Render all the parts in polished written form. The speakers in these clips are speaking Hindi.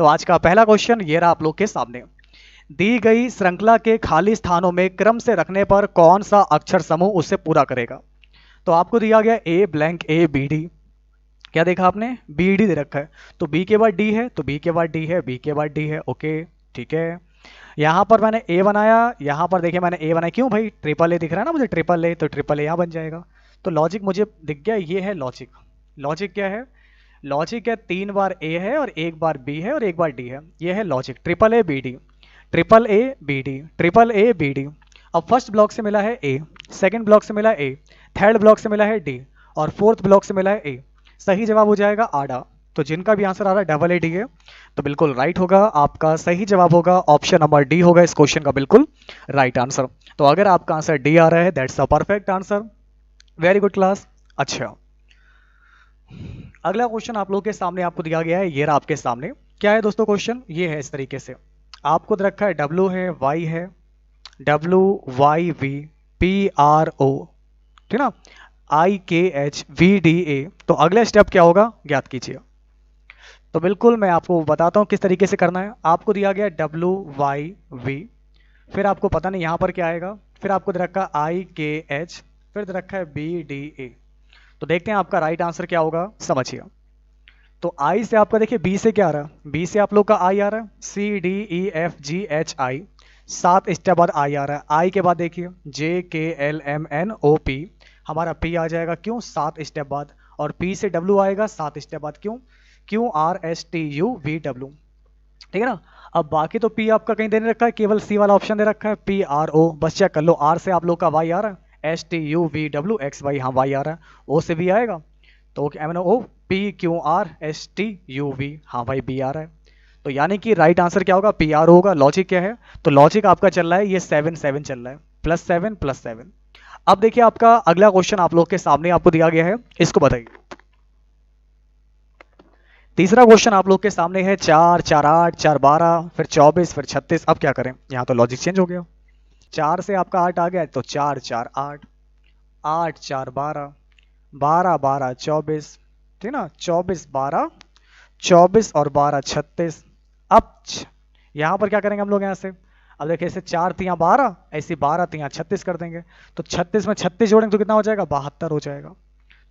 तो आज का पहला क्वेश्चन ये रहा आप लोग के सामने। दी गई श्रृंखला के खाली स्थानों में क्रम से रखने पर कौन सा अक्षर समूह उसे पूरा करेगा। तो आपको दिया गया a blank A B D. क्या देखा आपने, बी डी दे रखा है, तो बी के बाद डी है, तो बी के बाद डी है, बी के बाद डी है। ओके ठीक है। यहाँ पर मैंने ए बनाया, यहाँ पर देखिए मैंने ए बनाया, क्यों भाई, ट्रिपल ए दिख रहा है ना मुझे, ट्रिपल ए, तो ट्रिपल ए यहाँ बन जाएगा। तो लॉजिक मुझे दिख गया, ये है लॉजिक। लॉजिक क्या है, लॉजिक है 3 बार ए है और 1 बार बी है और 1 बार डी है, ये है logic. Triple A B D, triple A B D, triple A B D. अब फर्स्ट ब्लॉक से मिला है ए, सेकंड ब्लॉक से मिला है ए, थर्ड ब्लॉक से मिला है डी और फोर्थ ब्लॉक से मिला है ए। सही जवाब हो जाएगा आडा। तो जिनका भी आंसर आ रहा है डबल ए डी है, तो बिल्कुल राइट होगा। आपका सही जवाब होगा ऑप्शन नंबर डी होगा इस क्वेश्चन का बिल्कुल राइट आंसर। तो अगर आपका आंसर डी आ रहा है, that's a perfect answer. Very good class. अच्छा, अगला क्वेश्चन आप लोग के सामने आपको दिया गया है, ये रहा आपके सामने। क्या है दोस्तों क्वेश्चन, ये है इस तरीके से आपको दे रखा है, डब्ल्यू है, वाई है, W Y V P R O, ठीक ना, आई के एच वी डी ए। तो अगला स्टेप क्या होगा ज्ञात कीजिए। तो बिल्कुल मैं आपको बताता हूँ किस तरीके से करना है। आपको दिया गया डब्ल्यू वाई वी, फिर आपको पता नहीं यहाँ पर क्या आएगा, फिर आपको दे रखा है आई के एच, फिर दे रखा है बी डी ए। तो देखते हैं आपका राइट आंसर क्या होगा, समझिए। तो आई से आपका देखिए, बी से क्या आ रहा है, बी से आप लोग का आई आ रहा है, C D E F G H I, 7 step बाद आई आ रहा है। आई के बाद देखिए J K L M N O P, हमारा पी आ जाएगा, क्यों, 7 स्टेप बाद। और पी से डब्ल्यू आएगा 7 स्टेप बाद, क्यों, Q R S T U V W, ठीक है ना। अब बाकी तो पी आपका कहीं दे नहीं रखा है, केवल सी वाला ऑप्शन दे रखा है, पी आर ओ, बस चेक कर लो। आर से आप लोग का वाई आ रहा है, S T U V W X Y, हाँ वाई आ रहा है। ओ से भी आएगा, तो M N O P Q R S T U V, हाँ भाई बी आ रहा है। तो यानी कि राइट आंसर क्या होगा, पी आर होगा। लॉजिक क्या है, तो लॉजिक आपका चल रहा है ये 7 7 चल रहा है, +7 +7। अब देखिए आपका अगला क्वेश्चन आप लोग के सामने आपको दिया गया है, इसको बताइए। तीसरा क्वेश्चन आप लोग के सामने है, 4 4 8 4 12 फिर 24 फिर 36। अब क्या करें, यहाँ तो लॉजिक चेंज हो गया। 4 से आपका 8 आ गया, तो 4 4 8, 8 4 12, 12 12 24, ठीक ना, 24 12, 24 और 12 36। अब यहाँ पर क्या करेंगे हम लोग, यहाँ से अब देखिए, ऐसे 4 तियाँ 12, ऐसी 12 तियाँ 36 कर देंगे। तो 36 में 36 जोड़ेंगे तो कितना हो जाएगा, 72 हो जाएगा।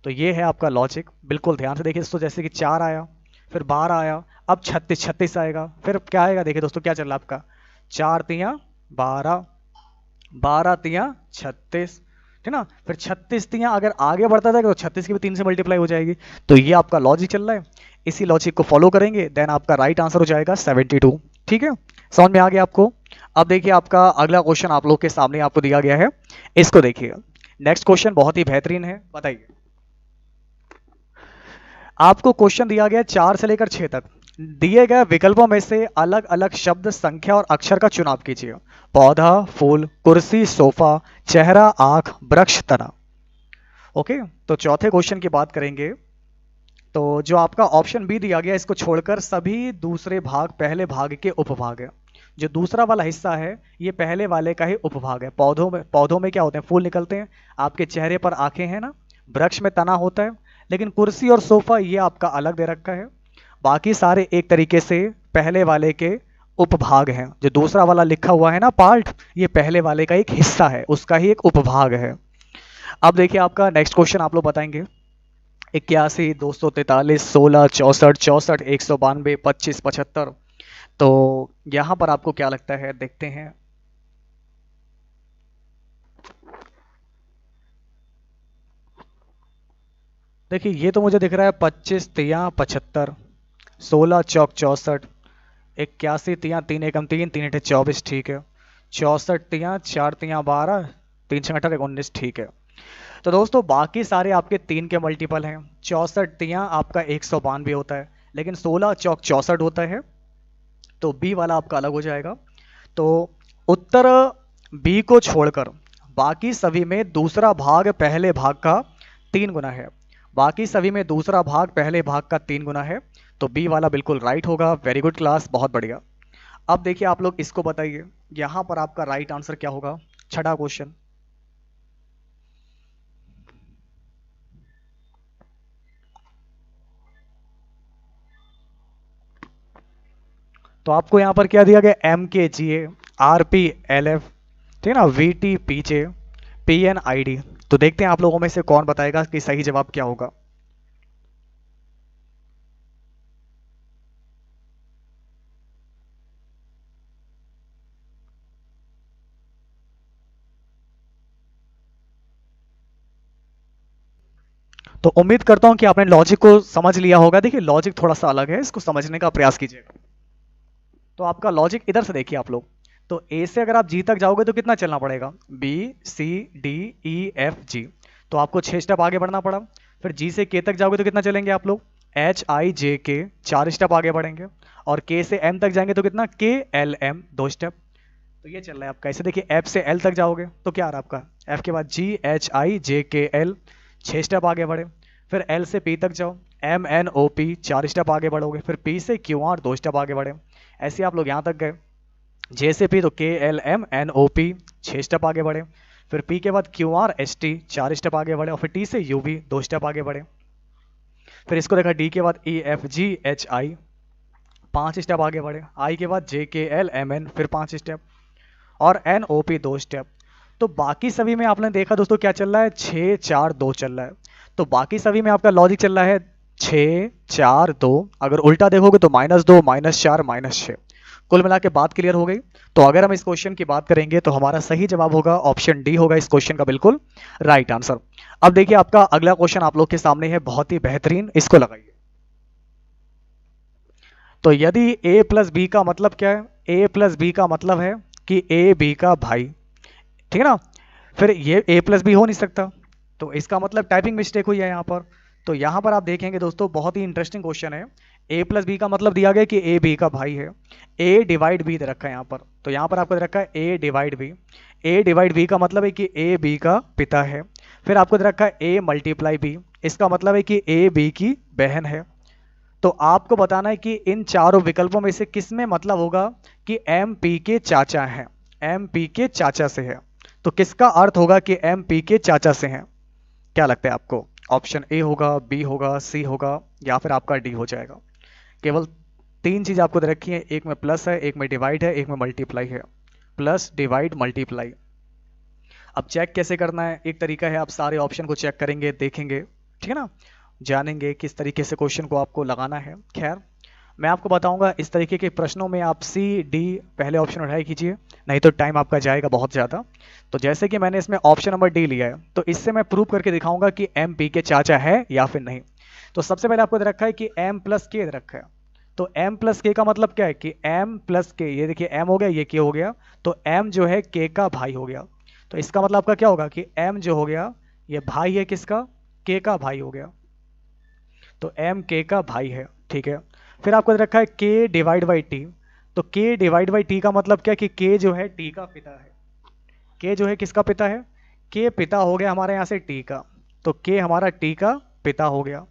तो ये है आपका लॉजिक, बिल्कुल ध्यान से देखिए। तो जैसे कि 4 आया, फिर 12 आया, अब 36 36 आएगा, फिर क्या आएगा, देखिए दोस्तों क्या चल रहा है आपका, 4 तियाँ 12, 12 तियाँ 36, ठीक ना, फिर 36 तियाँ अगर आगे बढ़ता जाएगा तो 36 की भी 3 से मल्टीप्लाई हो जाएगी। तो ये आपका लॉजिक चल रहा है, इसी लॉजिक को फॉलो करेंगे, देन आपका राइट आंसर हो जाएगा 72। ठीक है, समझ में आ गया आपको। अब देखिए आपका अगला क्वेश्चन आप लोग के सामने आपको दिया गया है, इसको देखिएगा। नेक्स्ट क्वेश्चन बहुत ही बेहतरीन है, बताइए। आपको क्वेश्चन दिया गया 4 से लेकर 6 तक, दिए गए विकल्पों में से अलग अलग शब्द, संख्या और अक्षर का चुनाव कीजिए। पौधा, फूल, कुर्सी, सोफा, चेहरा, आंख, वृक्ष, तना। ओके, तो चौथे क्वेश्चन की बात करेंगे। तो जो आपका ऑप्शन बी दिया गया, इसको छोड़कर सभी दूसरे भाग पहले भाग के उपभाग है। जो दूसरा वाला हिस्सा है ये पहले वाले का ही उपभाग है। पौधों में क्या होते हैं, फूल निकलते हैं, आपके चेहरे पर आंखें हैं ना, वृक्ष में तना होता है, लेकिन कुर्सी और सोफा ये आपका अलग दे रखा है। बाकी सारे एक तरीके से पहले वाले के उपभाग हैं। जो दूसरा वाला लिखा हुआ है ना पार्ट, ये पहले वाले का एक हिस्सा है, उसका ही एक उपभाग है। अब देखिए आपका नेक्स्ट क्वेश्चन आप लोग बताएंगे। 81, 243, 16, 64, 64, 192, 25, 75। तो यहां पर आपको क्या लगता है, देखते हैं। देखिए ये तो मुझे दिख रहा है 25 तिया 75, 16 चौक 64, 81 तिया 3 एकम 3, 3 अठे 24, ठीक है, 64 तिया 4 तिया 12, 3 छः 18 19, ठीक है। तो दोस्तों बाकी सारे आपके 3 के मल्टीपल हैं। 64 तिया आपका 192 होता है, लेकिन 16 चौक 64 होता है, तो बी वाला आपका अलग हो जाएगा। तो उत्तर बी को छोड़कर बाकी सभी में दूसरा भाग पहले भाग का 3 गुना है। बाकी सभी में दूसरा भाग पहले भाग का 3 गुना है, तो बी वाला बिल्कुल राइट होगा। वेरी गुड क्लास, बहुत बढ़िया। अब देखिए आप लोग इसको बताइए, यहां पर आपका राइट आंसर क्या होगा। छठा क्वेश्चन, तो आपको यहाँ पर क्या दिया गया, M K G A, R P L F, ठीक है ना, V T P J, P N I D. तो देखते हैं आप लोगों में से कौन बताएगा कि सही जवाब क्या होगा। तो उम्मीद करता हूं कि आपने लॉजिक को समझ लिया होगा। देखिए लॉजिक थोड़ा सा अलग है, इसको समझने का प्रयास कीजिएगा। तो आपका लॉजिक इधर से देखिए आप लोग। तो ए से अगर आप जी तक जाओगे तो कितना चलना पड़ेगा, B C D E F G, तो आपको 6 स्टेप आगे बढ़ना पड़ा। फिर जी से के तक जाओगे तो कितना चलेंगे आप लोग, एच आई जे के, 4 स्टेप आगे बढ़ेंगे। और के से एम तक जाएंगे तो कितना, के एल एम, 2 स्टेप। तो ये चल रहा है आपका। ऐसे देखिए एफ से एल तक जाओगे तो क्या आ रहा है आपका, एफ के बाद जी एच आई जे के एल, 6 स्टेप आगे बढ़े। फिर एल से पी तक जाओ, M N O P, 4 step आगे बढ़ोगे। फिर पी से क्यू आर, 2 स्टेप आगे बढ़े। ऐसे आप लोग यहाँ तक गए। जे से पी तो K L M N O P, 6 step आगे बढ़े। फिर पी के बाद Q R S T, 4 step आगे बढ़े। और फिर टी से यू भी, 2 स्टेप आगे बढ़े। फिर इसको देखा डी के बाद ई एफ जी एच आई, 5 स्टेप आगे बढ़े। आई के बाद जे के एल एम एन, फिर 5 स्टेप। और एन ओ पी, 2 स्टेप। तो बाकी सभी में आपने देखा दोस्तों क्या चल रहा है, 6 4 2 चल रहा है। तो बाकी सभी में आपका लॉजिक चल रहा है 6 4 2। अगर उल्टा देखोगे तो -2 -4 -6। कुल मिला के बात क्लियर हो गई। तो अगर हम इस क्वेश्चन की बात करेंगे तो हमारा सही जवाब होगा ऑप्शन डी होगा इस क्वेश्चन का बिल्कुल राइट आंसर। अब देखिए आपका अगला क्वेश्चन आप लोग के सामने है, बहुत ही बेहतरीन, इसको लगाइए। तो यदि a प्लस बी का मतलब क्या है, a प्लस बी का मतलब है कि a बी का भाई, ठीक है ना। फिर ये a प्लस बी हो नहीं सकता, तो इसका मतलब टाइपिंग मिस्टेक हुई है यहाँ पर। तो यहाँ पर आप देखेंगे दोस्तों, बहुत ही इंटरेस्टिंग क्वेश्चन है। a प्लस बी का मतलब दिया गया कि a बी का भाई है। a डिवाइड बी दे रखा है यहाँ पर। तो यहाँ पर आपको दे रखा है a divide B. a divide B का मतलब है कि a बी का पिता है। फिर आपको दे रखा है a मल्टीप्लाई बी, इसका मतलब है कि a बी की बहन है। तो आपको बताना है कि इन चारों विकल्पों में से किस में मतलब होगा कि एम पी के चाचा हैं, एम पी के चाचा से है। तो किसका अर्थ होगा कि एम पी के चाचा से हैं, क्या लगता है आपको, ऑप्शन ए होगा, बी होगा, सी होगा, या फिर आपका डी हो जाएगा। केवल 3 चीज आपको दे रखी है, एक में प्लस है, एक में डिवाइड है, एक में मल्टीप्लाई है। Plus divide multiply. अब चेक कैसे करना है, एक तरीका है, आप सारे ऑप्शन को चेक करेंगे, देखेंगे, ठीक है ना, जानेंगे किस तरीके से क्वेश्चन को आपको लगाना है। खैर मैं आपको बताऊंगा, इस तरीके के प्रश्नों में आप सी डी पहले ऑप्शन उठाई कीजिए, नहीं तो टाइम आपका जाएगा बहुत ज़्यादा। तो जैसे कि मैंने इसमें ऑप्शन नंबर डी लिया है, तो इससे मैं प्रूव करके दिखाऊंगा कि एम पी के चाचा है या फिर नहीं। तो सबसे पहले आपको दे रखा है कि एम प्लस के दे रखा है। तो एम प्लस के का मतलब क्या है कि एम प्लस के, ये देखिए एम हो गया, ये के हो गया, तो एम जो है के का भाई हो गया। तो इसका मतलब आपका क्या होगा कि एम जो हो गया ये भाई है किसका, के का भाई हो गया। तो एम के का भाई है, ठीक है। फिर आपको दे रखा है के डिवाइड बाई टी। तो के डिवाइड बाई टी का मतलब क्या कि के जो है टी का पिता है। के जो है किसका पिता है, के पिता हो गया हमारे यहाँ से टी का। तो के हमारा टी का पिता हो गया।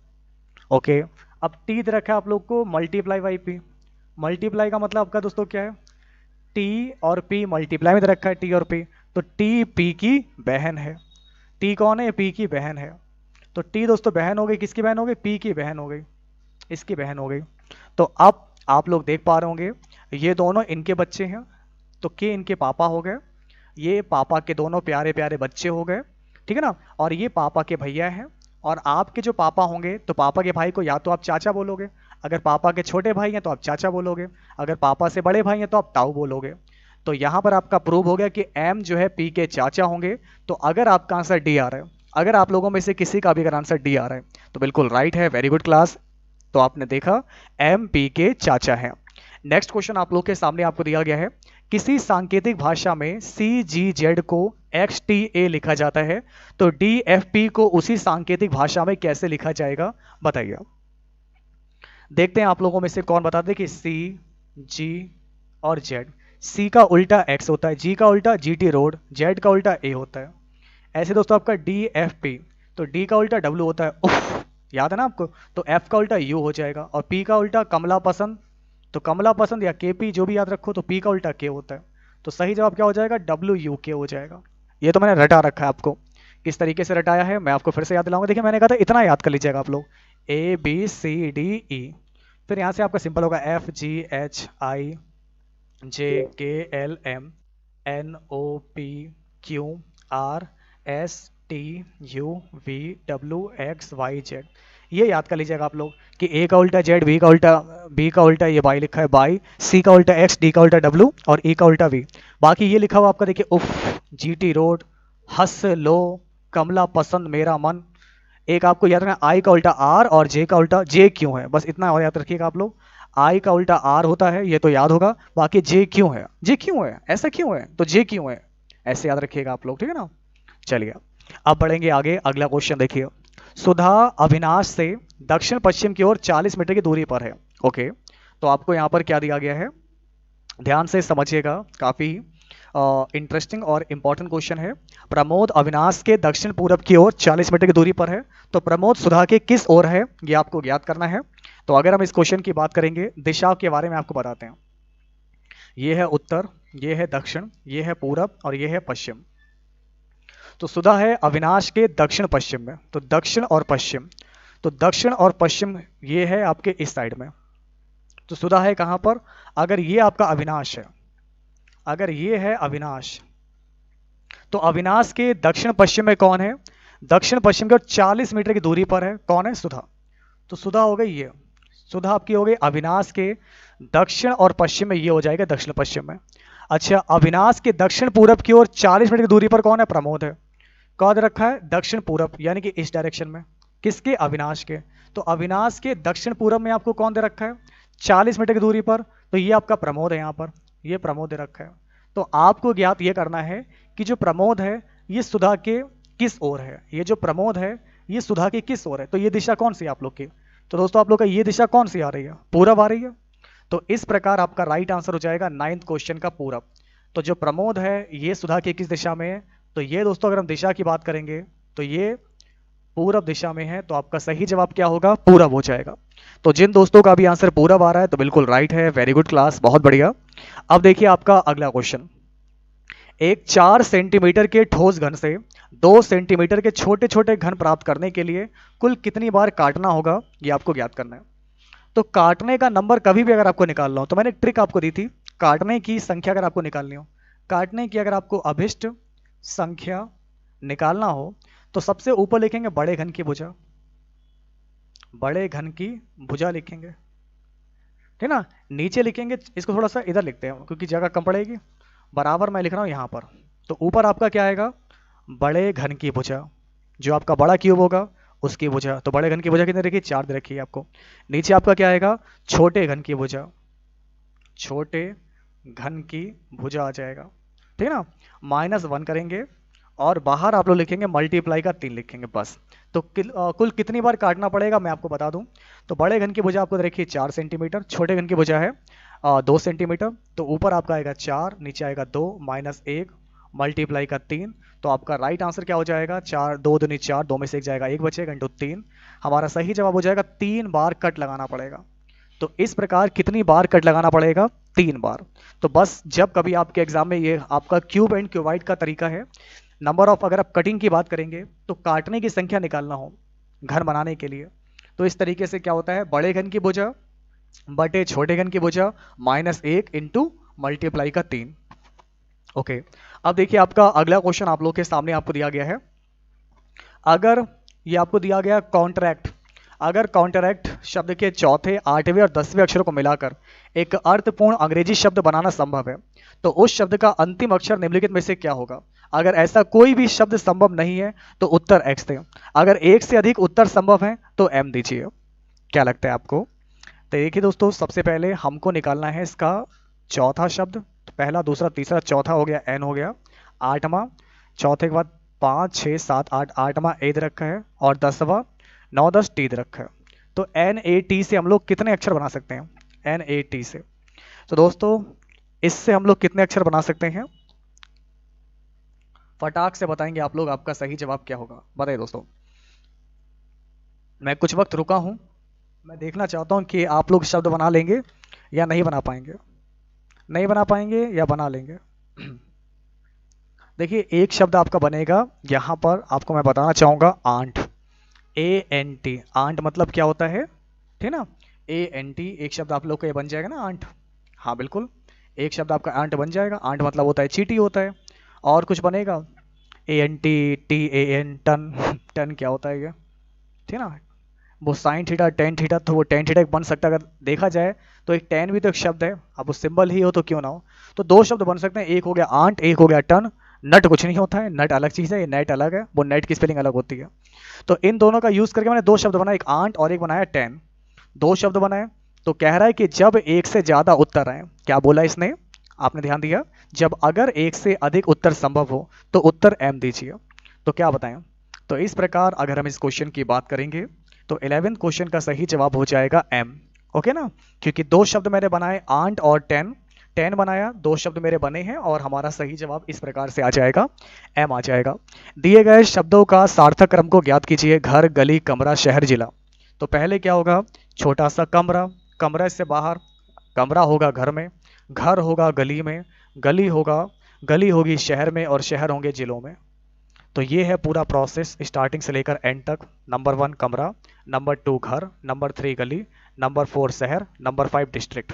ओके, अब टी दे रखा है आप लोग को मल्टीप्लाई बाई पी। मल्टीप्लाई का मतलब आपका दोस्तों क्या है, टी और पी मल्टीप्लाई में दे रखा है, टी और पी। तो टी पी की बहन है। टी कौन है, पी की बहन है। तो टी दोस्तों बहन हो गई, किसकी बहन हो गई, पी की बहन हो गई, इसकी बहन हो गई। तो अब आप लोग देख पा रहे होंगे ये दोनों इनके बच्चे हैं, तो के इनके पापा हो गए, ये पापा के दोनों प्यारे प्यारे बच्चे हो गए, ठीक है ना। और ये पापा के भैया हैं। और आपके जो पापा होंगे तो पापा के भाई को या तो आप चाचा बोलोगे, अगर पापा के छोटे भाई हैं तो आप चाचा बोलोगे, अगर पापा से बड़े भाई हैं तो आप ताऊ बोलोगे। तो यहाँ पर आपका प्रूव हो गया कि एम जो है पी के चाचा होंगे। तो अगर आपका आंसर डी आ रहा है, अगर आप लोगों में से किसी का भी अगर आंसर डी आ रहा है तो बिल्कुल राइट है, वेरी गुड क्लास। तो आपने देखा एम पी के चाचा हैं। नेक्स्ट क्वेश्चन आप लोग के सामने आपको दिया गया है, किसी सांकेतिक भाषा में सी जी जेड को एक्स टी ए लिखा जाता है, तो डी एफ पी को उसी सांकेतिक भाषा में कैसे लिखा जाएगा, बताइए। देखते हैं आप लोगों में से कौन बताते कि सी जी और जेड। सी का उल्टा एक्स होता है, जी का उल्टा जी टी रोड, जेड का उल्टा ए होता है। ऐसे दोस्तों आपका डी एफ पी, तो डी का उल्टा डब्ल्यू होता है, उफ, याद है ना आपको। तो एफ का उल्टा यू हो जाएगा, और पी का उल्टा कमला पसंद, तो कमला पसंद या के पी जो भी याद रखो, तो पी का उल्टा के होता है। तो सही जवाब क्या हो जाएगा, डब्ल्यू यू के हो जाएगा। ये तो मैंने रटा रखा है आपको, किस तरीके से रटाया है मैं आपको फिर से याद दिलाऊंगा। देखिए मैंने कहा था इतना याद कर लीजिएगा आप लोग, ए बी सी डी ई, फिर यहाँ से आपका सिंपल होगा FGHIJKLMNOPQRSTUVWXYZ। ये याद कर लीजिएगा आप लोग कि ए का उल्टा जेड, बी का उल्टा ये बाई लिखा है बाई, सी का उल्टा एक्स, डी का उल्टा डब्लू और ई का उल्टा वी। बाकी ये लिखा हुआ आपका देखिए उफ, जीटी रोड, हंस लो, कमला पसंद मेरा मन। एक आपको याद रखना आई का उल्टा आर और जे का उल्टा जे क्यों है, बस इतना और याद रखिएगा आप लोग। आई का उल्टा आर होता है, ये तो याद होगा। बाकी जे क्यों है, जे क्यों है, ऐसा क्यों है, तो जे क्यों है, ऐसे याद रखिएगा आप लोग, ठीक है ना। चलिए अब बढ़ेंगे आगे। अगला क्वेश्चन देखिए, सुधा अविनाश से दक्षिण पश्चिम की ओर 40 मीटर की दूरी पर है। ओके, तो आपको यहाँ पर क्या दिया गया है, ध्यान से समझिएगा, काफी इंटरेस्टिंग और इंपॉर्टेंट क्वेश्चन है। प्रमोद अविनाश के दक्षिण पूरब की ओर 40 मीटर की दूरी पर है, तो प्रमोद सुधा के किस ओर है, ये आपको ज्ञात करना है। तो अगर हम इस क्वेश्चन की बात करेंगे, दिशा के बारे में आपको बताते हैं। ये है उत्तर, ये है दक्षिण, ये है पूरब और ये है पश्चिम। तो सुधा है अविनाश के दक्षिण पश्चिम में, तो दक्षिण और पश्चिम, तो दक्षिण और पश्चिम ये है आपके इस साइड में। तो सुधा है कहां पर, अगर ये आपका अविनाश है, अगर ये है अविनाश, तो अविनाश के दक्षिण पश्चिम में कौन है, दक्षिण पश्चिम के 40 मीटर की दूरी पर है, कौन है, सुधा। तो सुधा हो गई ये, सुधा आपकी हो गई अविनाश के दक्षिण और पश्चिम में, ये हो जाएगा दक्षिण पश्चिम में। अच्छा, अविनाश के दक्षिण पूरब की ओर 40 मीटर की दूरी पर कौन है, प्रमोद है। कौन रखा है, दक्षिण पूरब, यानी कि इस डायरेक्शन में, किसके, अविनाश के। तो अविनाश के दक्षिण पूरब में आपको कौन दे रखा है, 40 मीटर की दूरी पर, तो ये आपका प्रमोद है, यहाँ पर ये प्रमोद दे रखा है। तो आपको ज्ञात ये करना है कि जो प्रमोद है ये सुधा के किस ओर है, ये जो प्रमोद है ये सुधा के किस ओर है। तो ये दिशा कौन सी है आप लोग की, तो दोस्तों आप लोग का ये दिशा कौन सी आ रही है, पूरब आ रही है। तो इस प्रकार आपका राइट आंसर हो जाएगा 9th क्वेश्चन का पूरब। तो जो प्रमोद है ये सुधा के किस दिशा में है, तो ये दोस्तों अगर हम दिशा की बात करेंगे तो ये पूरब दिशा में है, तो आपका सही जवाब क्या होगा, पूरब हो जाएगा। तो जिन दोस्तों का भी आंसर पूरब आ रहा है तो बिल्कुल राइट है, वेरी गुड क्लास, बहुत बढ़िया। अब देखिए आपका अगला क्वेश्चन, एक 4 सेंटीमीटर के ठोस घन से 2 सेंटीमीटर के छोटे छोटे घन प्राप्त करने के लिए कुल कितनी बार काटना होगा, ये आपको ज्ञात करना है। तो काटने का नंबर कभी भी अगर आपको निकालना हो, तो मैंने एक ट्रिक आपको दी थी, काटने की संख्या अगर आपको निकालनी हो, काटने की अगर आपको अभिष्ट संख्या निकालना हो, तो सबसे ऊपर लिखेंगे बड़े घन की भुजा, बड़े घन की भुजा लिखेंगे, ठीक ना। नीचे लिखेंगे, इसको थोड़ा सा इधर लिखते हैं क्योंकि जगह कम पड़ेगी, बराबर मैं लिख रहा हूं यहां पर। तो ऊपर आपका क्या आएगा, बड़े घन की भुजा, जो आपका बड़ा क्यूब होगा उसकी भुजा। तो बड़े घन की भुजा कितनी रखी, 4 दे रखी है आपको। नीचे आपका क्या आएगा, छोटे घन की भुजा, छोटे घन की भुजा आ जाएगा, ठीक है ना। -1 करेंगे और बाहर आप लोग लिखेंगे मल्टीप्लाई का 3 लिखेंगे बस। तो कुल कितनी बार काटना पड़ेगा मैं आपको बता दूं। तो बड़े घन की भुजा आपको देखिए 4 सेंटीमीटर, छोटे घन की भुजा है 2 सेंटीमीटर। तो ऊपर आपका आएगा 4, नीचे आएगा 2, -1 मल्टीप्लाई का 3। तो आपका राइट आंसर क्या हो जाएगा, 4 2 दूनी 4, 2 में से 1 जाएगा, 1 बचेगा, इंटू 3। हमारा सही जवाब हो जाएगा 3 बार कट लगाना पड़ेगा। तो इस प्रकार कितनी बार कट लगाना पड़ेगा, 3 बार। तो बस जब कभी आपके एग्जाम में ये आपका क्यूब एंड क्यूबाइड का तरीका है, नंबर ऑफ, अगर आप कटिंग की बात करेंगे तो काटने की संख्या निकालना हो घर बनाने के लिए, तो इस तरीके से क्या होता है, बड़े घन की भुजा बटे छोटे घन की भुजा -1 इंटू मल्टीप्लाई का 3। ओके, अब देखिए आपका अगला क्वेश्चन आप लोग के सामने आपको दिया गया है। अगर ये आपको दिया गया कॉन्ट्रैक्ट, अगर कॉन्ट्रैक्ट शब्द के चौथे, 8वें और 10वें अक्षरों को मिलाकर एक अर्थपूर्ण अंग्रेजी शब्द बनाना संभव है, तो उस शब्द का अंतिम अक्षर निम्नलिखित में से क्या होगा। अगर ऐसा कोई भी शब्द संभव नहीं है तो उत्तर x दें, अगर एक से अधिक उत्तर संभव है तो m दीजिए। क्या लगता है आपको। तो देखिए दोस्तों, सबसे पहले हमको निकालना है इसका चौथा शब्द, तो पहला, दूसरा, तीसरा, चौथा हो गया n हो गया, 8वां, चौथे के बाद 5 6 7 8, 8वां a दे रखा है और 10वां 9 10 t दे रखा है। तो NAT से हम लोग कितने अक्षर बना सकते हैं, NAT से। तो दोस्तों इससे हम लोग कितने अक्षर बना सकते हैं, फटाक से बताएंगे आप लोग, आपका सही जवाब क्या होगा, बताइए दोस्तों। मैं कुछ वक्त रुका हूं, मैं देखना चाहता हूं कि आप लोग शब्द बना लेंगे या नहीं बना पाएंगे, नहीं बना पाएंगे या बना लेंगे। देखिए एक शब्द आपका बनेगा, यहां पर आपको मैं बताना चाहूंगा आंट, ANT, आंट मतलब क्या होता है, ठीक ना, ANT, एक शब्द आप लोग का ये बन जाएगा ना आंट। हाँ बिल्कुल, एक शब्द आपका आंट बन जाएगा। आंट मतलब होता है चींटी होता है। और कुछ बनेगा? ANT, TAN, ton. टन क्या होता है ये, ठीक है ना। वो साइन थीटा टेन थीटा, तो वो टेन थीटा बन सकता है अगर देखा जाए तो। एक टेन भी तो एक शब्द है, अब वो सिंबल ही हो तो क्यों ना हो। तो दो शब्द बन सकते हैं, एक हो गया आंट, एक हो गया टन। नट कुछ नहीं होता है, नट अलग चीज़ है, ये नेट अलग है, वो नेट की स्पेलिंग अलग होती है। तो इन दोनों का यूज़ करके मैंने दो शब्द बनाए, एक आंट और एक बनाया टेन। दो शब्द बनाए। तो कह रहा है कि जब एक से ज़्यादा उत्तर आए, क्या बोला इसने, आपने ध्यान दिया, जब अगर एक से अधिक उत्तर संभव हो तो उत्तर M दीजिए। तो क्या बताएं। तो इस प्रकार अगर हम इस क्वेश्चन की बात करेंगे तो 11th क्वेश्चन का सही जवाब हो जाएगा M। ओके ना, क्योंकि दो शब्द मैंने बनाए आंट और टेन। टेन बनाया, दो शब्द मेरे बने हैं, और हमारा सही जवाब इस प्रकार से आ जाएगा, M आ जाएगा। दिए गए शब्दों का सार्थक क्रम को ज्ञात कीजिए। घर, गली, कमरा, शहर, जिला। तो पहले क्या होगा, छोटा सा कमरा, कमरे से बाहर, कमरा होगा घर में, घर होगा गली में, गली होगा, गली होगी शहर में, और शहर होंगे जिलों में। तो ये है पूरा प्रोसेस स्टार्टिंग से लेकर एंड तक। नंबर 1 कमरा, नंबर 2 घर, नंबर 3 गली, नंबर 4 शहर, नंबर 5 डिस्ट्रिक्ट।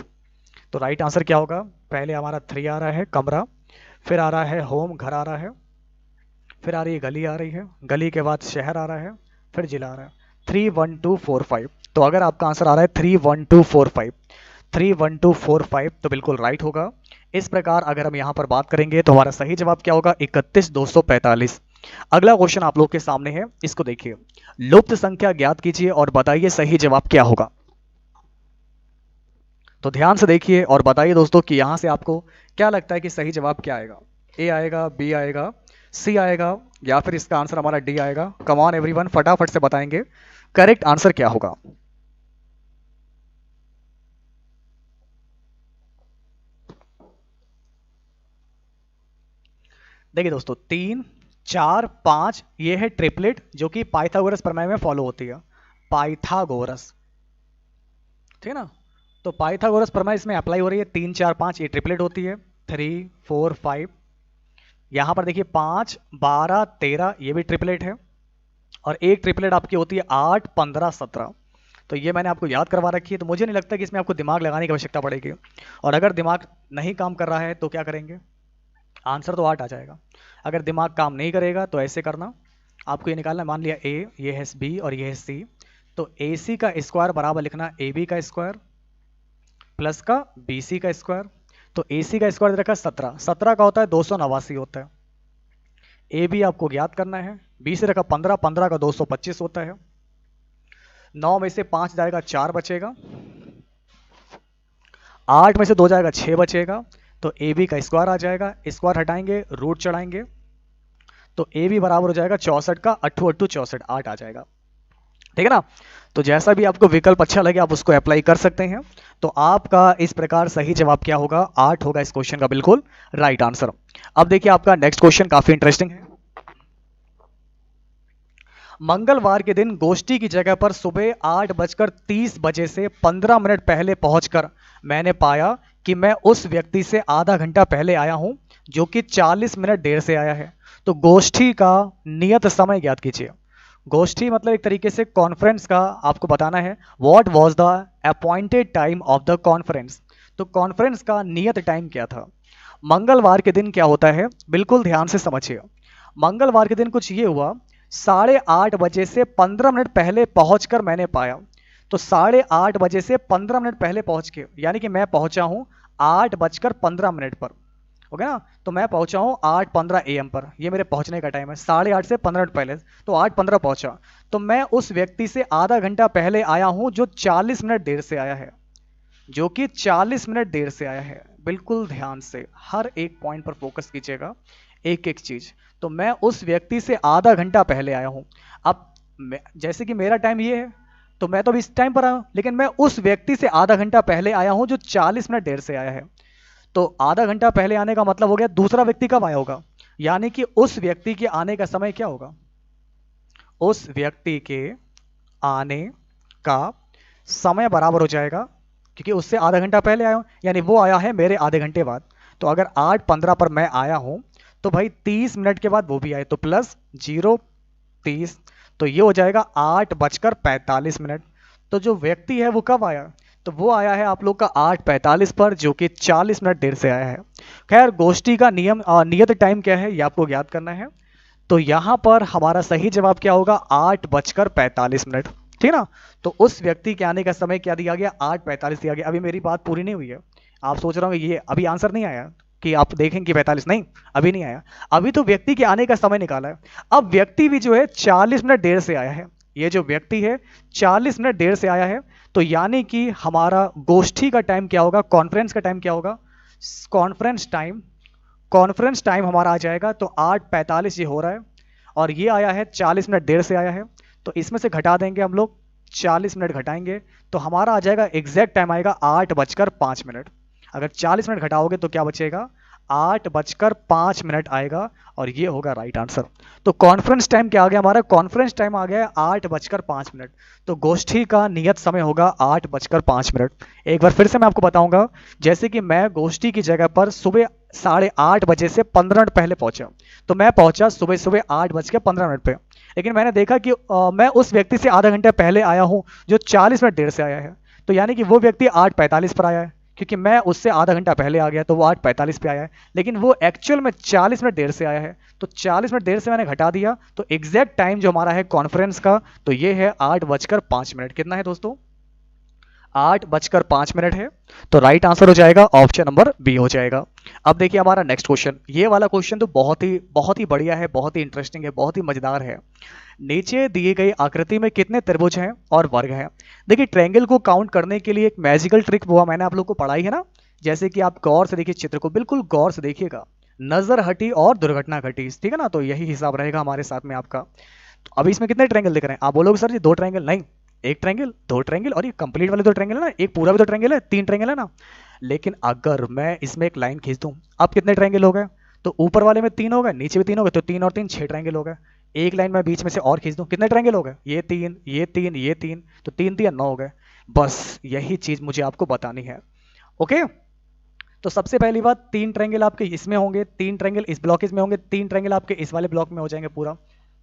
तो राइट आंसर क्या होगा, पहले हमारा 3 आ रहा है कमरा, फिर आ रहा है होम, घर आ रहा है, फिर आ रही है गली, आ रही है गली के बाद शहर आ रहा है, फिर जिला आ रहा है। 3 1 2 4 5। तो अगर आपका आंसर आ रहा है 3 1 2 4 5, 3 1 2 4 5, तो बिल्कुल राइट होगा। इस प्रकार अगर हम यहाँ पर बात करेंगे तो हमारा सही जवाब क्या होगा, 31 245। अगला क्वेश्चन आप लोग के सामने है, इसको देखिए। लुप्त संख्या ज्ञात कीजिए और बताइए सही जवाब क्या होगा। तो ध्यान से देखिए और बताइए दोस्तों कि यहां से आपको क्या लगता है कि सही जवाब क्या आएगा। ए आएगा, बी आएगा, सी आएगा, या फिर इसका आंसर हमारा डी आएगा। कम ऑन एवरीवन, फटाफट से बताएंगे करेक्ट आंसर क्या होगा। देखिए दोस्तों, 3 4 5 ये है ट्रिपलेट, जो कि पाइथागोरस प्रमेय में फॉलो होती है। पाइथागोरस, ठीक है ना। तो पाइथागोरस प्रमेय इसमें अप्लाई हो रही है। 3 4 5 ये ट्रिपलेट होती है। 3 4 5, यहां पर देखिए 5 12 13 ये भी ट्रिपलेट है। और एक ट्रिपलेट आपकी होती है 8 15 17। तो ये मैंने आपको याद करवा रखी है, तो मुझे नहीं लगता कि इसमें आपको दिमाग लगाने की आवश्यकता पड़ेगी। और अगर दिमाग नहीं काम कर रहा है तो क्या करेंगे, आंसर तो 8 आ जाएगा। अगर दिमाग काम नहीं करेगा तो ऐसे करना, आपको ये निकालना है। मान लिया ए, ये है बी और ये है सी। तो ए सी का स्क्वायर बराबर लिखना ए बी का स्क्वायर प्लस का बी सी का स्क्वायर। तो ए सी का स्क्वायर दे रखा है 17, 17 का होता है 289 होता है। ए बी आपको ज्ञात करना है। बी से रखा 15, 15 का 225 होता है। 9 में से 5 जाएगा 4 बचेगा, 8 में से 2 जाएगा 6 बचेगा। तो ए बी का स्क्वायर आ जाएगा, स्क्वायर हटाएंगे रूट चढ़ाएंगे, तो ए बी बराबर हो जाएगा 64 का 8 8 64, 8 आ जाएगा, ठीक है ना। तो जैसा भी आपको विकल्प अच्छा लगे आप उसको अप्लाई कर सकते हैं। तो आपका इस प्रकार सही जवाब क्या होगा, 8 होगा इस क्वेश्चन का बिल्कुल राइट आंसर। अब देखिए आपका नेक्स्ट क्वेश्चन काफी इंटरेस्टिंग है। मंगलवार के दिन गोष्ठी की जगह पर सुबह 8:30 बजे से 15 मिनट पहले पहुंचकर मैंने पाया कि मैं उस व्यक्ति से आधा घंटा पहले आया हूं जो कि 40 मिनट देर से आया है। तो गोष्ठी का नियत समय ज्ञात कीजिए। गोष्ठी मतलब एक तरीके से कॉन्फ्रेंस का आपको बताना है। What was the appointed time of the conference. तो कॉन्फ्रेंस का नियत टाइम क्या था। मंगलवार के दिन क्या होता है, बिल्कुल ध्यान से समझिए। मंगलवार के दिन कुछ ये हुआ, 8:30 बजे से 15 मिनट पहले पहुंचकर मैंने पाया। तो 8:30 बजे से 15 मिनट पहले पहुंच के, यानी कि मैं पहुंचा हूं 8:15 पर। ओके ना। तो मैं पहुंचा हूं 8:15 AM पर, ये मेरे पहुंचने का टाइम है। 8:30 से 15 मिनट पहले, तो 8:15 पहुंचा। तो मैं उस व्यक्ति से आधा घंटा पहले आया हूं जो 40 मिनट देर से आया है, जो कि 40 मिनट देर से आया है। बिल्कुल ध्यान से हर एक पॉइंट पर फोकस कीजिएगा, एक एक चीज। तो मैं उस व्यक्ति से आधा घंटा पहले आया हूं। अब जैसे कि मेरा टाइम ये है, तो मैं तो अभी इस टाइम पर आया हूं, लेकिन मैं उस व्यक्ति से आधा घंटा पहले आया हूं जो 40 मिनट देर से आया है। तो आधा घंटा पहले आने का मतलब हो गया दूसरा व्यक्ति कब आया होगा, यानी कि उस व्यक्ति के आने का समय क्या होगा, उस व्यक्ति के आने का समय बराबर हो जाएगा, क्योंकि उससे आधा घंटा पहले आया हूं, यानी वो आया है मेरे आधे घंटे बाद। तो अगर 8:15 पर मैं आया हूं तो भाई 30 मिनट के बाद वो भी आए, तो प्लस 0 30, तो ये हो जाएगा 8:45। तो जो व्यक्ति है वो कब आया, तो वो आया है आप लोग का 8:45 पर, जो कि 40 मिनट देर से आया है। खैर गोष्ठी का नियत टाइम क्या है ये आपको याद करना है। तो यहां पर हमारा सही जवाब क्या होगा, 8:45। ठीक ना। तो उस व्यक्ति के आने का समय क्या दिया गया, 8:45 दिया गया। अभी मेरी बात पूरी नहीं हुई है, आप सोच रहे होंगे ये अभी आंसर नहीं आया कि आप देखेंगे 45, नहीं अभी नहीं आया, अभी तो व्यक्ति के आने का समय निकाला है। अब व्यक्ति भी जो है 40 मिनट देर से आया है, ये जो व्यक्ति है 40 मिनट देर से आया है। तो यानी कि हमारा गोष्ठी का टाइम क्या होगा, कॉन्फ्रेंस का टाइम क्या होगा, कॉन्फ्रेंस टाइम हमारा आ जाएगा। तो 8:45 ये हो रहा है और ये आया है 40 मिनट देर से आया है। तो इसमें से घटा देंगे हम लोग, 40 मिनट घटाएंगे तो हमारा आ जाएगा एग्जैक्ट टाइम आएगा 8:05। अगर 40 मिनट घटाओगे तो क्या बचेगा, 8:05 आएगा और ये होगा राइट आंसर। तो कॉन्फ्रेंस टाइम क्या आ गया हमारा, कॉन्फ्रेंस टाइम आ गया 8:05। तो गोष्ठी का नियत समय होगा 8:05। एक बार फिर से मैं आपको बताऊंगा, जैसे कि मैं गोष्ठी की जगह पर सुबह 8:30 बजे से 15 मिनट पहले पहुंचा, तो मैं पहुंचा सुबह सुबह 8:15 पे, लेकिन मैंने देखा कि मैं उस व्यक्ति से आधा घंटा पहले आया हूं जो 40 मिनट देर से आया है। तो यानी कि वो व्यक्ति 8:45 पर आया है, क्योंकि मैं उससे आधा घंटा पहले आ गया तो वो 8:45 पे आया है, लेकिन वो एक्चुअल में 40 मिनट देर से आया है। तो 40 मिनट देर से मैंने घटा दिया, तो एग्जैक्ट टाइम जो हमारा है कॉन्फ्रेंस का, तो ये है 8:05। कितना है दोस्तों, 8:05 है। तो राइट आंसर हो जाएगा ऑप्शन नंबर बी हो जाएगा। अब देखिए हमारा नेक्स्ट क्वेश्चन, ये वाला क्वेश्चन तो बहुत ही बढ़िया है, बहुत ही इंटरेस्टिंग है, बहुत ही मजेदार है। नीचे दिए गई आकृति में कितने त्रिभुज हैं और वर्ग हैं। देखिए ट्रायंगल को काउंट करने के लिए एक मैजिकल ट्रिक वो मैंने आप लोग को पढ़ाई है ना, जैसे कि आप गौर से देखिए चित्र को, बिल्कुल गौर से देखिएगा, नजर हटी और दुर्घटना घटी, ठीक है ना। तो यही हिसाब रहेगा हमारे साथ में आपका। तो अभी इसमें कितने ट्रायंगल दिख रहे हैं, आप बोलोगे सर जी 2 ट्रायंगल, नहीं, 1 ट्रायंगल, 2 ट्रायंगल और ये कंप्लीट वाले 2 ट्रायंगल है ना, एक पूरा भी 2 ट्रायंगल है, 3 ट्रायंगल है ना। लेकिन अगर मैं इसमें एक लाइन खींच दूं, अब कितने ट्रायंगल हो गए, तो ऊपर वाले में 3 हो गए, नीचे भी 3 हो गए, तो 3 और 3 6 ट्रायंगल हो गए। एक लाइन में बीच में से और खींच दूं, कितने ट्रायंगल हो गए, ये 3 ये 3 ये 3, तो 3 3 9 हो गए। बस यही चीज मुझे आपको बतानी है। ओके, तो सबसे पहली बात, 3 ट्रायंगल आपके इसमें होंगे, 3 ट्रायंगल इस ब्लॉकेज में होंगे, 3 ट्रायंगल आपके इस वाले ब्लॉक में हो जाएंगे पूरा।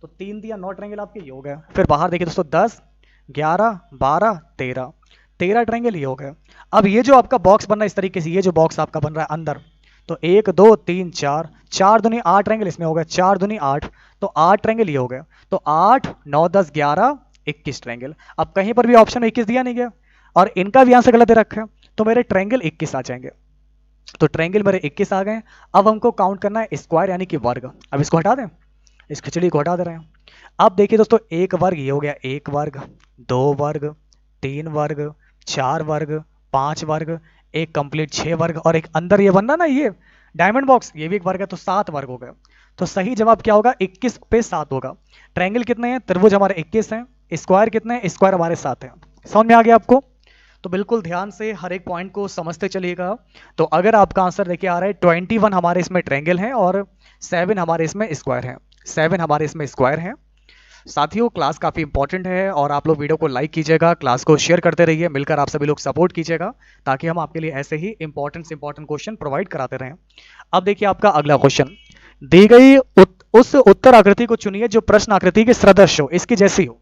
तो 3 दिया 9 ट्रायंगल आपके ये हो गए। फिर बाहर देखिए दोस्तों, 10 11 12 13 ट्रायंगल ये हो गए। अब ये जो आपका बॉक्स बन रहा है इस तरीके से, ये जो बॉक्स आपका बन रहा है अंदर, तो 1 2 3 4 4 दूनी 8 ट्रायंगल इसमें हो गए, 4 दूनी 8, तो 8 ट्रायंगल ये हो गए। तो 8 9 10 11 21 ट्रायंगल। अब कहीं पर भी ऑप्शन में 21 दिया नहीं गया और इनका भी आंसर गलत दे रखा है, तो मेरे ट्रायंगल 21 आ जाएंगे। तो ट्रायंगल मेरे 21 आ गए। अब हमको काउंट करना है स्क्वायर यानी कि वर्ग। अब इसको हटा दें, इस खिचड़ी को हटा दे रहे हैं। अब देखिए दोस्तों, 1 वर्ग ये हो गया, 1 वर्ग, 2 वर्ग, 3 वर्ग, 4 वर्ग, 5 वर्ग, एक कंप्लीट 6 वर्ग, और एक अंदर ये बन रहा ना ये डायमंड बॉक्स, ये भी एक वर्ग है, तो 7 वर्ग हो गए। तो सही जवाब क्या होगा, 21 पे 7 होगा। ट्रायंगल कितने हैं, त्रिभुज हमारे 21 हैं, स्क्वायर कितने हैं, स्क्वायर हमारे 7 हैं। समझ में आ गया आपको। तो बिल्कुल ध्यान से हर एक पॉइंट को समझते चलिएगा। तो अगर आपका आंसर देखिए आ रहा है 21 हमारे इसमें ट्रायंगल है और 7 हमारे इसमें स्क्वायर है, 7 हमारे इसमें स्क्वायर है। साथियों क्लास काफ़ी इंपॉर्टेंट है और आप लोग वीडियो को लाइक कीजिएगा, क्लास को शेयर करते रहिए, मिलकर आप सभी लोग सपोर्ट कीजिएगा ताकि हम आपके लिए ऐसे ही इंपॉर्टेंट क्वेश्चन प्रोवाइड कराते रहें। अब देखिए आपका अगला क्वेश्चन, दी गई उस उत्तर आकृति को चुनिए जो प्रश्न आकृति के सदृश हो, इसकी जैसी हो।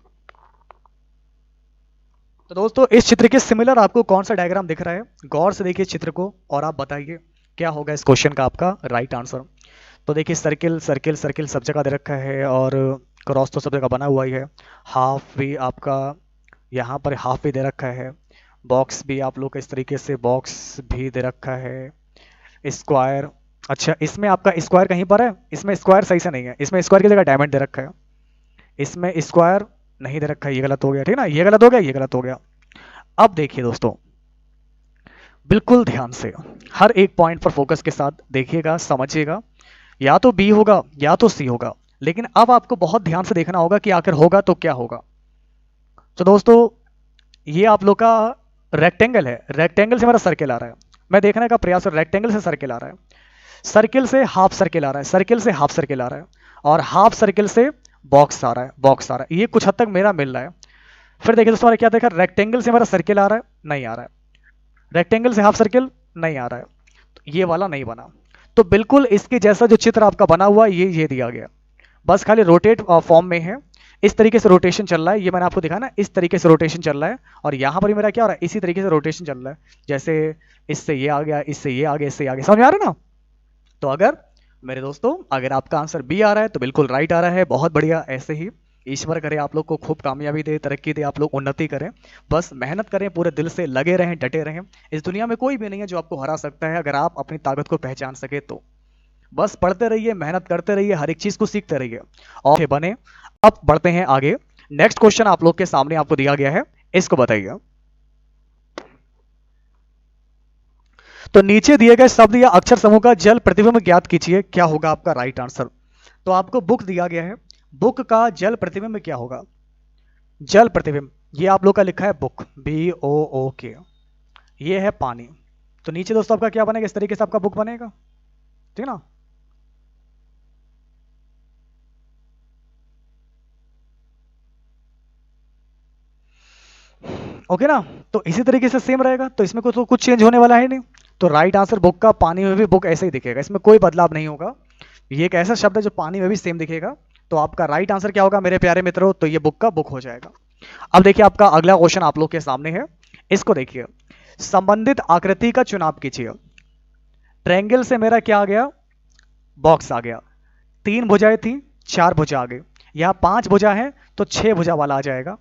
तो दोस्तों इस चित्र के सिमिलर आपको कौन सा डायग्राम दिख रहा है, गौर से देखिए चित्र को और आप बताइए क्या होगा इस क्वेश्चन का आपका राइट आंसर। तो देखिए सर्किल सर्किल सर्किल सब जगह दे रखा है और क्रॉस तो सब जगह बना हुआ ही है, हाफ भी आपका यहाँ पर हाफ भी दे रखा है, बॉक्स भी आप लोग इस तरीके से बॉक्स भी दे रखा है, स्क्वायर, अच्छा इसमें आपका स्क्वायर कहीं पर है, इसमें स्क्वायर सही से नहीं है, इसमें स्क्वायर की जगह डायमंड दे रखा है, इसमें स्क्वायर नहीं दे रखा है, ये गलत हो गया, ठीक ना, ये गलत हो गया, ये गलत हो गया। अब देखिए दोस्तों बिल्कुल ध्यान से हर एक पॉइंट पर फोकस के साथ देखिएगा, समझिएगा, या तो बी होगा या तो सी होगा, लेकिन अब आपको बहुत ध्यान से देखना होगा कि आखिर होगा तो क्या होगा। तो दोस्तों ये आप लोग का रेक्टेंगल है, रेक्टेंगल से मेरा सर्किल आ रहा है, मैं देखने का प्रयास कर, रेक्टेंगल से सर्किल आ रहा है, सर्किल से हाफ सर्किल आ रहा है, सर्किल से हाफ सर्किल आ रहा है, और हाफ सर्किल से बॉक्स आ रहा है, बॉक्स आ रहा है, ये कुछ हद तक मेरा मिल रहा है। फिर देखिए दोस्तों क्या देखा, रेक्टेंगल से मेरा सर्किल आ रहा है, नहीं आ रहा है, रेक्टेंगल से हाफ सर्किल नहीं आ रहा है, तो ये वाला नहीं बना। तो बिल्कुल इसके जैसा जो चित्र आपका बना हुआ ये दिया गया, बस खाली रोटेट फॉर्म में है, इस तरीके से रोटेशन चल रहा है, ये मैंने आपको दिखा ना, इस तरीके से रोटेशन चल रहा है, और यहाँ पर भी मेरा क्या हो रहा है, इसी तरीके से रोटेशन चल रहा है, जैसे इससे ये आ गया, इससे ये आ गया, इससे आ गया, समझ में आ रहा है ना। तो अगर मेरे दोस्तों अगर आपका आंसर बी आ रहा है तो बिल्कुल राइट आ रहा है, बहुत बढ़िया। ऐसे ही ईश्वर करे आप लोग को खूब कामयाबी दे, तरक्की दे, आप लोग उन्नति करें, बस मेहनत करें, पूरे दिल से लगे रहें, डटे रहें। इस दुनिया में कोई भी नहीं है जो आपको हरा सकता है, अगर आप अपनी ताकत को पहचान सके तो। बस पढ़ते रहिए, मेहनत करते रहिए, हर एक चीज को सीखते रहिए और बने। अब बढ़ते हैं आगे। नेक्स्ट क्वेश्चन आप लोग के सामने आपको दिया गया है, इसको बताइए। तो नीचे दिए गए शब्द या अक्षर समूह का जल प्रतिबिंब ज्ञात कीजिए, क्या होगा आपका राइट आंसर। तो आपको बुक दिया गया है, बुक का जल प्रतिबिंब क्या होगा। जल प्रतिबिंब ये आप लोग का लिखा है बुक, BOOK, ये है पानी। तो नीचे दोस्तों आपका क्या बनेगा, इस तरीके से आपका बुक बनेगा, ठीक है ना। ओके ना, तो इसी तरीके से सेम रहेगा, तो इसमें कुछ चेंज होने वाला है नहीं। तो राइट आंसर बुक का, पानी में भी बुक ऐसे ही दिखेगा, इसमें कोई बदलाव नहीं होगा। ये एक ऐसा शब्द है जो पानी में भी सेम दिखेगा। तो आपका राइट आंसर क्या होगा मेरे प्यारे मित्रों, तो ये बुक का बुक हो जाएगा। अब देखिए आपका अगला क्वेश्चन आप लोग के सामने है, इसको देखिए। संबंधित आकृति का चुनाव कीजिए। ट्रायंगल से मेरा क्या आ गया, बॉक्स आ गया। 3 भुजाएं थी, 4 भुजा आ गई। यहाँ 5 भुजा है तो 6 भुजा वाला आ जाएगा,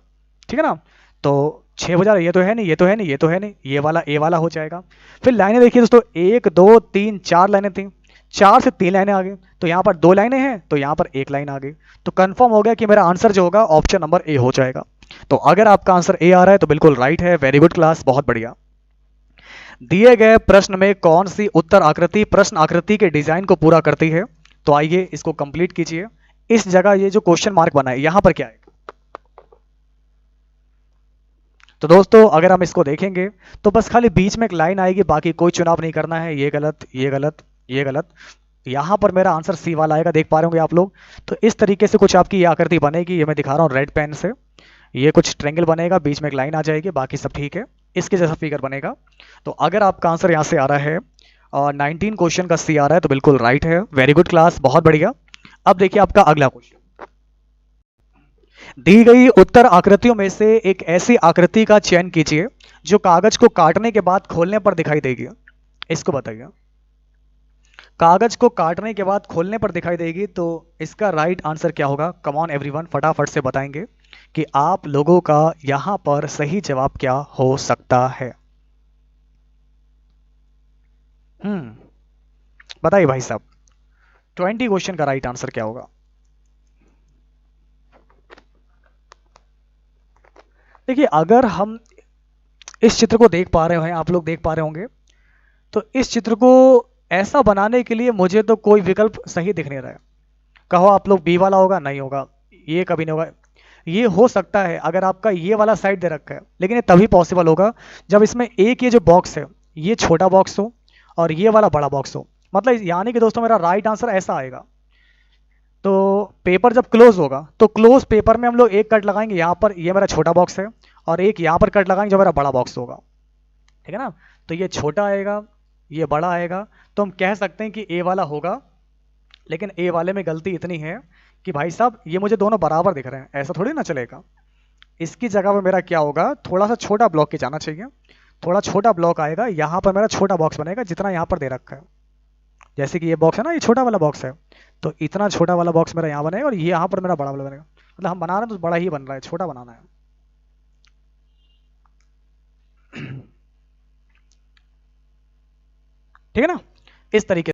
ठीक है ना। तो 6 भुजा, ये तो है नहीं, ये तो है नहीं, ये तो है नहीं, ये वाला ए वाला हो जाएगा। फिर लाइनें देखिए दोस्तों, 1 2 3 4 लाइनें थी, 4 से 3 लाइनें आ गई, तो यहाँ पर 2 लाइनें हैं तो यहाँ पर 1 लाइन आ गई। तो कंफर्म हो गया कि मेरा आंसर जो होगा ऑप्शन नंबर ए हो जाएगा। तो अगर आपका आंसर ए आ रहा है तो बिल्कुल राइट है, वेरी गुड क्लास, बहुत बढ़िया। दिए गए प्रश्न में कौन सी उत्तर आकृति प्रश्न आकृति के डिजाइन को पूरा करती है। तो आइए इसको कंप्लीट कीजिए। इस जगह ये जो क्वेश्चन मार्क बना है यहां पर क्या है। तो दोस्तों अगर हम इसको देखेंगे तो बस खाली बीच में एक लाइन आएगी, बाकी कोई चुनाव नहीं करना है। ये गलत, ये गलत, ये गलत। यहां पर मेरा आंसर सी वाला आएगा, देख पा रहे होंगे आप लोग। तो इस तरीके से कुछ आपकी ये आकृति बनेगी, ये मैं दिखा रहा हूँ रेड पेन से। ये कुछ ट्रेंगल बनेगा, बीच में एक लाइन आ जाएगी, बाकी सब ठीक है, इसके जैसा फिगर बनेगा। तो अगर आपका आंसर यहाँ से आ रहा है और 19 क्वेश्चन का सी आ रहा है तो बिल्कुल राइट है, वेरी गुड क्लास, बहुत बढ़िया। अब देखिए आपका अगला क्वेश्चन। दी गई उत्तर आकृतियों में से एक ऐसी आकृति का चयन कीजिए जो कागज को काटने के बाद खोलने पर दिखाई देगी। इसको बताइए। कागज को काटने के बाद खोलने पर दिखाई देगी, तो इसका राइट आंसर क्या होगा। कम ऑन एवरीवन, फटाफट से बताएंगे कि आप लोगों का यहां पर सही जवाब क्या हो सकता है। बताइए भाई साहब, 20 क्वेश्चन का राइट आंसर क्या होगा। देखिए अगर हम इस चित्र को देख पा रहे हैं, आप लोग देख पा रहे होंगे, तो इस चित्र को ऐसा बनाने के लिए मुझे तो कोई विकल्प सही दिख नहीं रहा है। कहो आप लोग बी वाला होगा, नहीं होगा, ये कभी नहीं होगा। ये हो सकता है अगर आपका ये वाला साइड दे रखा है, लेकिन ये तभी पॉसिबल होगा जब इसमें एक ये जो बॉक्स है ये छोटा बॉक्स हो और ये वाला बड़ा बॉक्स हो। मतलब यानी कि दोस्तों मेरा राइट आंसर ऐसा आएगा। तो पेपर जब क्लोज होगा तो क्लोज पेपर में हम लोग एक कट लगाएंगे यहाँ पर, ये मेरा छोटा बॉक्स है, और एक यहाँ पर कट लगाएंगे जो मेरा बड़ा बॉक्स होगा, ठीक है ना। तो ये छोटा आएगा, ये बड़ा आएगा, तो हम कह सकते हैं कि ए वाला होगा। लेकिन ए वाले में गलती इतनी है कि भाई साहब ये मुझे दोनों बराबर दिख रहे हैं, ऐसा थोड़ी ना चलेगा। इसकी जगह पर मेरा क्या होगा, थोड़ा सा छोटा ब्लॉक के जाना चाहिए। थोड़ा छोटा ब्लॉक आएगा, यहाँ पर मेरा छोटा बॉक्स बनेगा जितना यहाँ पर दे रखा है। जैसे कि ये बॉक्स है ना, ये छोटा वाला बॉक्स है, तो इतना छोटा वाला बॉक्स मेरा यहाँ बनेगा और ये यहाँ पर मेरा बड़ा वाला बनेगा। मतलब हम बना रहे हैं तो बड़ा ही बन रहा है, छोटा बनाना है। ठीक है ना, इस तरीके